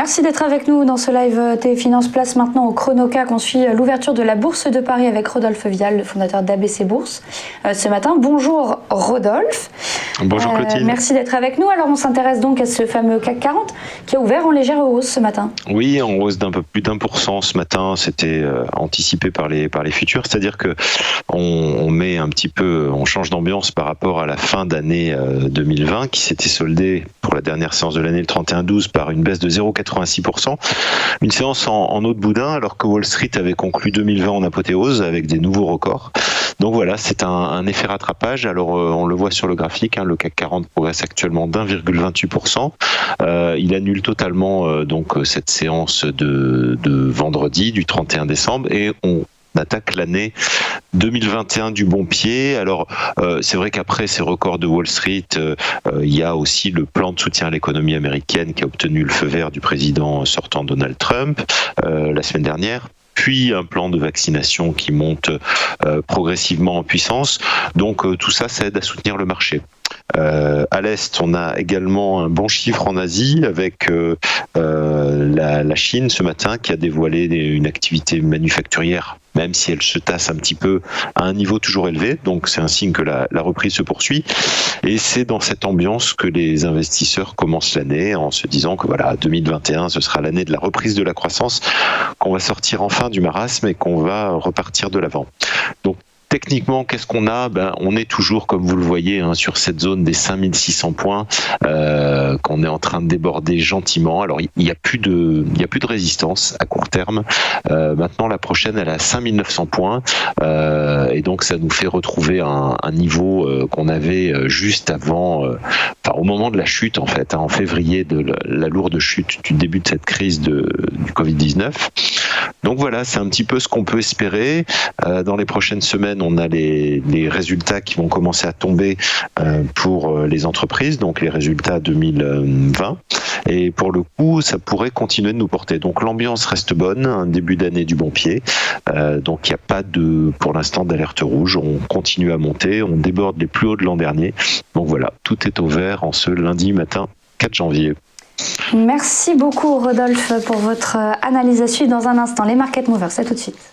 Merci d'être avec nous dans ce live des finances. Place maintenant au Chronoca qu'on suit l'ouverture de la Bourse de Paris avec Rodolphe Vial, le fondateur d'ABC Bourse, ce matin. Bonjour Rodolphe. Bonjour Clotilde. Merci d'être avec nous. Alors on s'intéresse donc à ce fameux CAC 40 qui a ouvert en légère hausse ce matin. Oui, en hausse d'un peu plus d'1% ce matin. C'était anticipé par les futurs, c'est-à-dire que on met un petit peu, on change d'ambiance par rapport à la fin d'année 2020 qui s'était soldée pour la dernière séance de l'année le 31-12 par une baisse de 0,86%. Une séance en eau de boudin alors que Wall Street avait conclu 2020 en apothéose avec des nouveaux records. Donc voilà, c'est un effet rattrapage. Alors on le voit sur le graphique, le CAC 40 progresse actuellement d'1,28%. Il annule totalement donc cette séance de vendredi du 31 décembre et on attaque l'année 2021 du bon pied. Alors c'est vrai qu'après ces records de Wall Street, il y a aussi le plan de soutien à l'économie américaine qui a obtenu le feu vert du président sortant Donald Trump la semaine dernière. Puis un plan de vaccination qui monte progressivement en puissance. Donc tout ça, ça aide à soutenir le marché. À l'Est, on a également un bon chiffre en Asie avec la Chine ce matin qui a dévoilé une activité manufacturière, même si elle se tasse un petit peu à un niveau toujours élevé. Donc c'est un signe que la reprise se poursuit. Et c'est dans cette ambiance que les investisseurs commencent l'année en se disant que voilà, 2021, ce sera l'année de la reprise de la croissance, qu'on va sortir enfin du marasme et qu'on va repartir de l'avant. Donc techniquement, qu'est-ce qu'on a ? On est toujours, comme vous le voyez, sur cette zone des 5600 points qu'on est en train de déborder gentiment. Alors, il n'y a plus de résistance à court terme. Maintenant, la prochaine, elle est à 5900 points. Et donc, ça nous fait retrouver un niveau qu'on avait juste avant, au moment de la chute, en fait, en février, de la lourde chute du début de cette crise du Covid-19. Donc voilà, c'est un petit peu ce qu'on peut espérer. Dans les prochaines semaines, on a les résultats qui vont commencer à tomber pour les entreprises, donc les résultats 2020. Et pour le coup, ça pourrait continuer de nous porter. Donc l'ambiance reste bonne, un début d'année du bon pied. Donc il n'y a pas pour l'instant d'alerte rouge. On continue à monter, on déborde les plus hauts de l'an dernier. Donc voilà, tout est au vert en ce lundi matin 4 janvier. Merci beaucoup Rodolphe pour votre analyse à suivre dans un instant. Les Market Movers, c'est tout de suite.